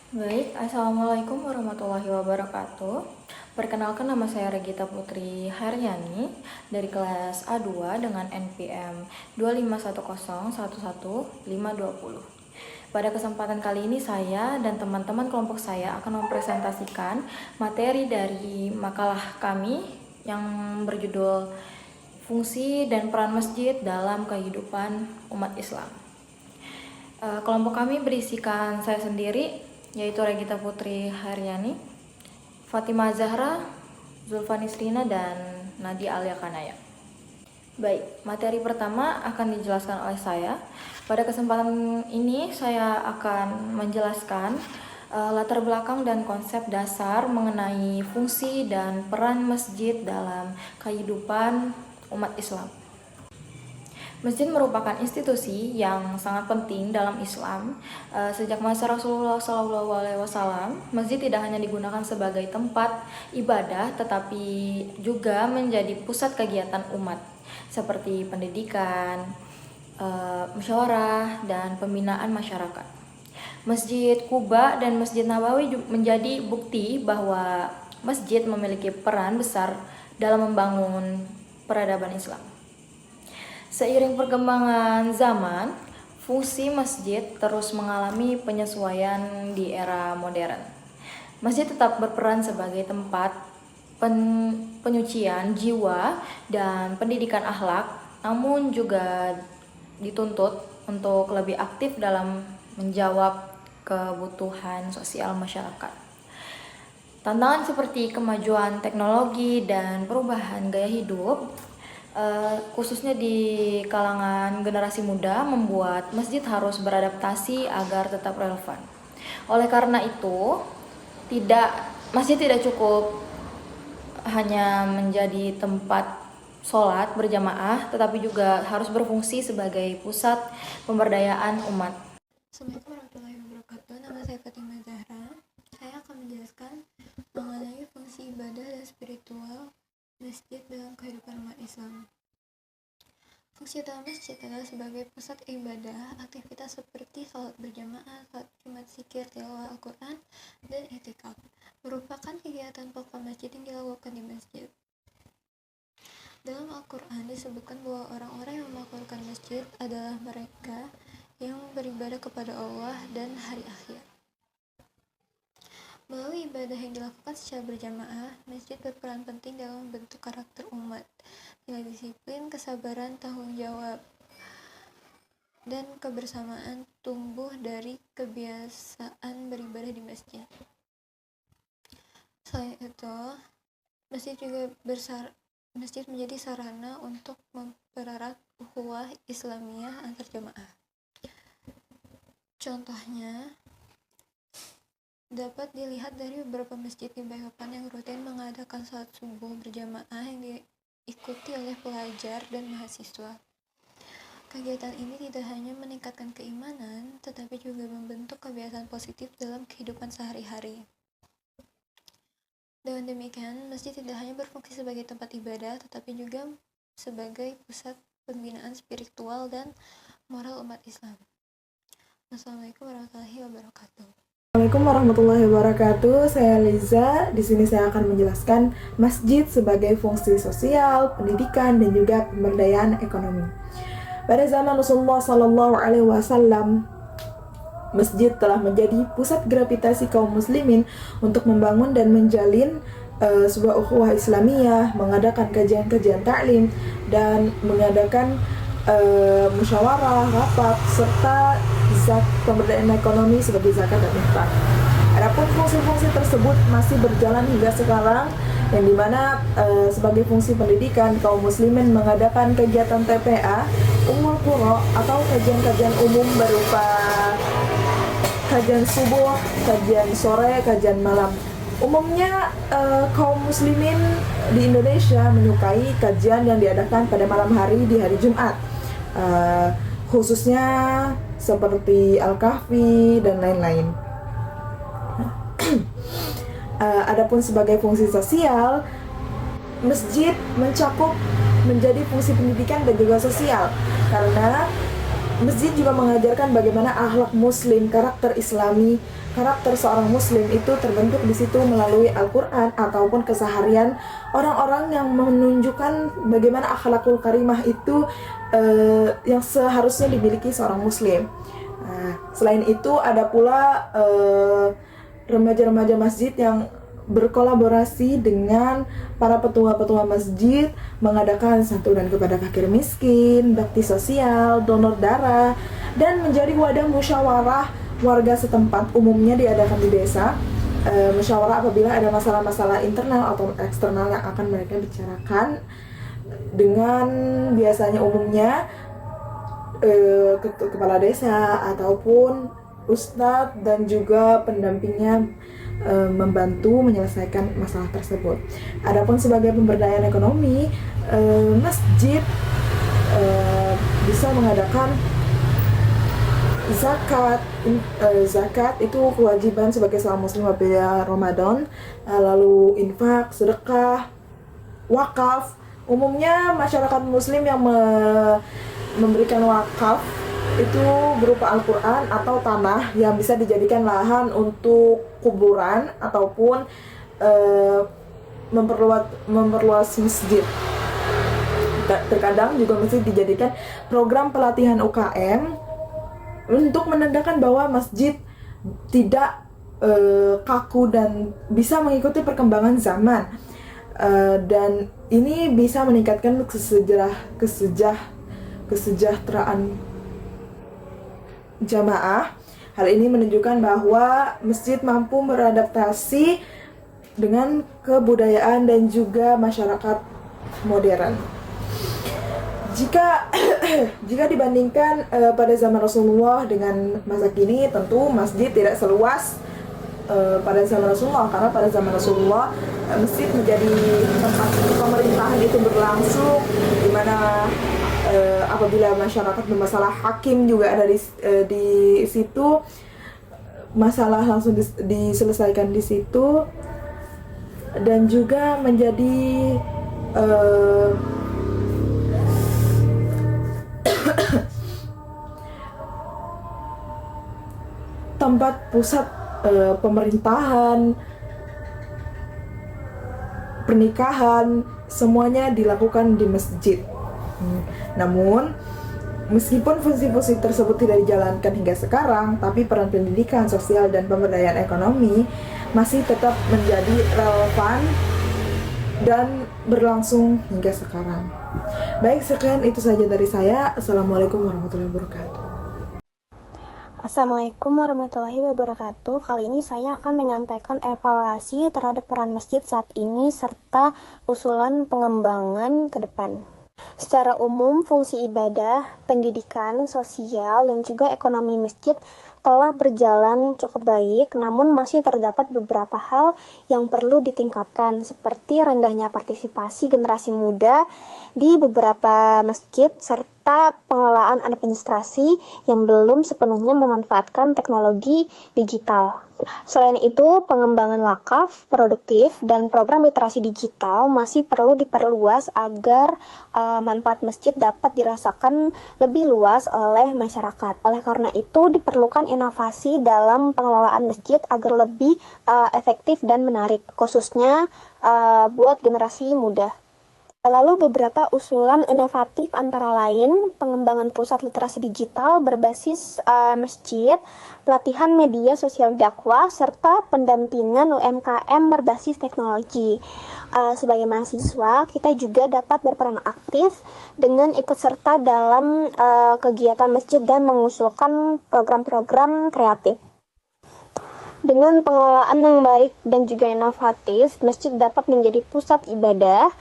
Baik, Assalamualaikum warahmatullahi wabarakatuh. Perkenalkan, nama saya Regita Putri Haryani dari kelas A2 dengan NPM 251011520. Pada kesempatan kali ini saya dan teman-teman kelompok saya akan mempresentasikan materi dari makalah kami yang berjudul Fungsi dan Peran Masjid dalam Kehidupan Umat Islam. Kelompok kami berisikan saya sendiri, yaitu Regita Putri Haryani, Fatimah Zahra, Zulfani Srina, dan Nadia Alia Kanaya. Baik, materi pertama akan dijelaskan oleh saya. Pada kesempatan ini saya akan menjelaskan latar belakang dan konsep dasar mengenai fungsi dan peran masjid dalam kehidupan umat Islam. Masjid merupakan institusi yang sangat penting dalam Islam. Sejak masa Rasulullah SAW, masjid tidak hanya digunakan sebagai tempat ibadah, tetapi juga menjadi pusat kegiatan umat, seperti pendidikan, musyawarah, dan pembinaan masyarakat. Masjid Kuba dan Masjid Nabawi menjadi bukti bahwa masjid memiliki peran besar dalam membangun peradaban Islam. Seiring perkembangan zaman, fungsi masjid terus mengalami penyesuaian di era modern. Masjid tetap berperan sebagai tempat penyucian jiwa dan pendidikan akhlak, namun juga dituntut untuk lebih aktif dalam menjawab kebutuhan sosial masyarakat. Tantangan seperti kemajuan teknologi dan perubahan gaya hidup, khususnya di kalangan generasi muda, membuat masjid harus beradaptasi agar tetap relevan. Oleh karena itu, masjid tidak cukup hanya menjadi tempat sholat berjamaah, tetapi juga harus berfungsi sebagai pusat pemberdayaan umat. Assalamualaikum warahmatullahi wabarakatuh. Nama saya Fatimah Zahra. Saya akan menjelaskan mengenai fungsi ibadah dan spiritual masjid dalam kehidupan umat Islam. Fungsi utama masjid adalah sebagai pusat ibadah. Aktivitas seperti sholat berjamaah, sholat Jumat, zikir, tilawah Al-Quran, dan i'tikaf merupakan kegiatan pokok masjid yang dilakukan di masjid. Dalam Al-Quran disebutkan bahwa orang-orang yang melakukan masjid adalah mereka yang beribadah kepada Allah dan hari akhir. Melalui ibadah yang dilakukan secara berjamaah, masjid berperan penting dalam membentuk karakter umat, nilai disiplin, kesabaran, tanggung jawab, dan kebersamaan tumbuh dari kebiasaan beribadah di masjid. Selain itu, masjid menjadi sarana untuk mempererat ukhuwah Islamiyah antar jamaah. Contohnya dapat dilihat dari beberapa masjid di Balikpapan yang rutin mengadakan salat subuh berjamaah yang diikuti oleh pelajar dan mahasiswa. Kegiatan ini tidak hanya meningkatkan keimanan, tetapi juga membentuk kebiasaan positif dalam kehidupan sehari-hari. Dengan demikian, masjid tidak hanya berfungsi sebagai tempat ibadah, tetapi juga sebagai pusat pembinaan spiritual dan moral umat Islam. Assalamualaikum warahmatullahi wabarakatuh. Assalamualaikum warahmatullahi wabarakatuh. Saya Liza. Di sini saya akan menjelaskan masjid sebagai fungsi sosial, pendidikan, dan juga pemberdayaan ekonomi. Pada zaman Rasulullah SAW, masjid telah menjadi pusat gravitasi kaum muslimin untuk membangun dan menjalin sebuah ukhuwah Islamiyah, mengadakan kajian-kajian taklim, dan mengadakan musyawarah, rapat, serta pemberdayaan ekonomi seperti zakat dan infak. Adapun fungsi-fungsi tersebut masih berjalan hingga sekarang, yang dimana sebagai fungsi pendidikan, kaum muslimin mengadakan kegiatan TPA, Ummul Qura, atau kajian-kajian umum berupa kajian subuh, kajian sore, kajian malam. Umumnya kaum muslimin di Indonesia menyukai kajian yang diadakan pada malam hari di hari Jumat, khususnya seperti Al-Kahfi dan lain-lain. Adapun sebagai fungsi sosial, masjid mencakup menjadi fungsi pendidikan dan juga sosial, karena Masjid juga mengajarkan bagaimana akhlak muslim, karakter islami, karakter seorang muslim itu terbentuk di situ melalui Al-Quran ataupun keseharian orang-orang yang menunjukkan bagaimana akhlakul karimah itu yang seharusnya dimiliki seorang muslim. Nah, selain itu ada pula remaja-remaja masjid yang berkolaborasi dengan para petua-petua masjid mengadakan santunan kepada fakir miskin, bakti sosial, donor darah, dan menjadi wadah musyawarah warga setempat. Umumnya diadakan di desa. Musyawarah apabila ada masalah-masalah internal atau eksternal yang akan mereka bicarakan dengan biasanya umumnya kepala desa ataupun ustadz dan juga pendampingnya membantu menyelesaikan masalah tersebut. Adapun sebagai pemberdayaan ekonomi, masjid bisa mengadakan zakat. Zakat itu kewajiban sebagai seorang muslim apabila Ramadan, lalu infak, sedekah, wakaf. Umumnya masyarakat muslim yang memberikan wakaf itu berupa Al-Quran atau tanah yang bisa dijadikan lahan untuk kuburan ataupun memperluas masjid. Terkadang juga masjid dijadikan program pelatihan UKM untuk menandakan bahwa masjid tidak kaku dan bisa mengikuti perkembangan zaman, dan ini bisa meningkatkan kesejahteraan jamaah. Hal ini menunjukkan bahwa masjid mampu beradaptasi dengan kebudayaan dan juga masyarakat modern. Jika dibandingkan pada zaman Rasulullah dengan masa kini, tentu masjid tidak seluas pada zaman Rasulullah, karena pada zaman Rasulullah masjid menjadi tempat pemerintahan itu berlangsung, di mana apabila masyarakat bermasalah, hakim juga ada di situ, masalah langsung diselesaikan di situ, dan juga menjadi tempat pusat pemerintahan, pernikahan, semuanya dilakukan di masjid. Namun, meskipun fungsi-fungsi tersebut tidak dijalankan hingga sekarang, tapi peran pendidikan, sosial, dan pemberdayaan ekonomi masih tetap menjadi relevan dan berlangsung hingga sekarang. Baik, sekian itu saja dari saya. Assalamualaikum warahmatullahi wabarakatuh. Assalamualaikum warahmatullahi wabarakatuh. Kali ini saya akan menyampaikan evaluasi terhadap peran masjid saat ini serta usulan pengembangan ke depan. Secara umum, fungsi ibadah, pendidikan, sosial, dan juga ekonomi masjid telah berjalan cukup baik, namun masih terdapat beberapa hal yang perlu ditingkatkan, seperti rendahnya partisipasi generasi muda di beberapa masjid, serta pengelolaan administrasi yang belum sepenuhnya memanfaatkan teknologi digital. Selain itu, pengembangan wakaf, produktif, dan program literasi digital masih perlu diperluas agar manfaat masjid dapat dirasakan lebih luas oleh masyarakat. Oleh karena itu, diperlukan inovasi dalam pengelolaan masjid agar lebih efektif dan menarik, khususnya buat generasi muda. Lalu beberapa usulan inovatif antara lain pengembangan pusat literasi digital berbasis masjid, pelatihan media sosial dakwah, serta pendampingan UMKM berbasis teknologi. Sebagai mahasiswa, kita juga dapat berperan aktif dengan ikut serta dalam kegiatan masjid dan mengusulkan program-program kreatif. Dengan pengelolaan yang baik dan juga inovatif, masjid dapat menjadi pusat ibadah,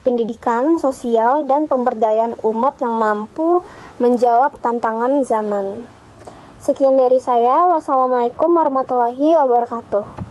pendidikan, sosial, dan pemberdayaan umat yang mampu menjawab tantangan zaman. Sekian dari saya. Wassalamualaikum warahmatullahi wabarakatuh.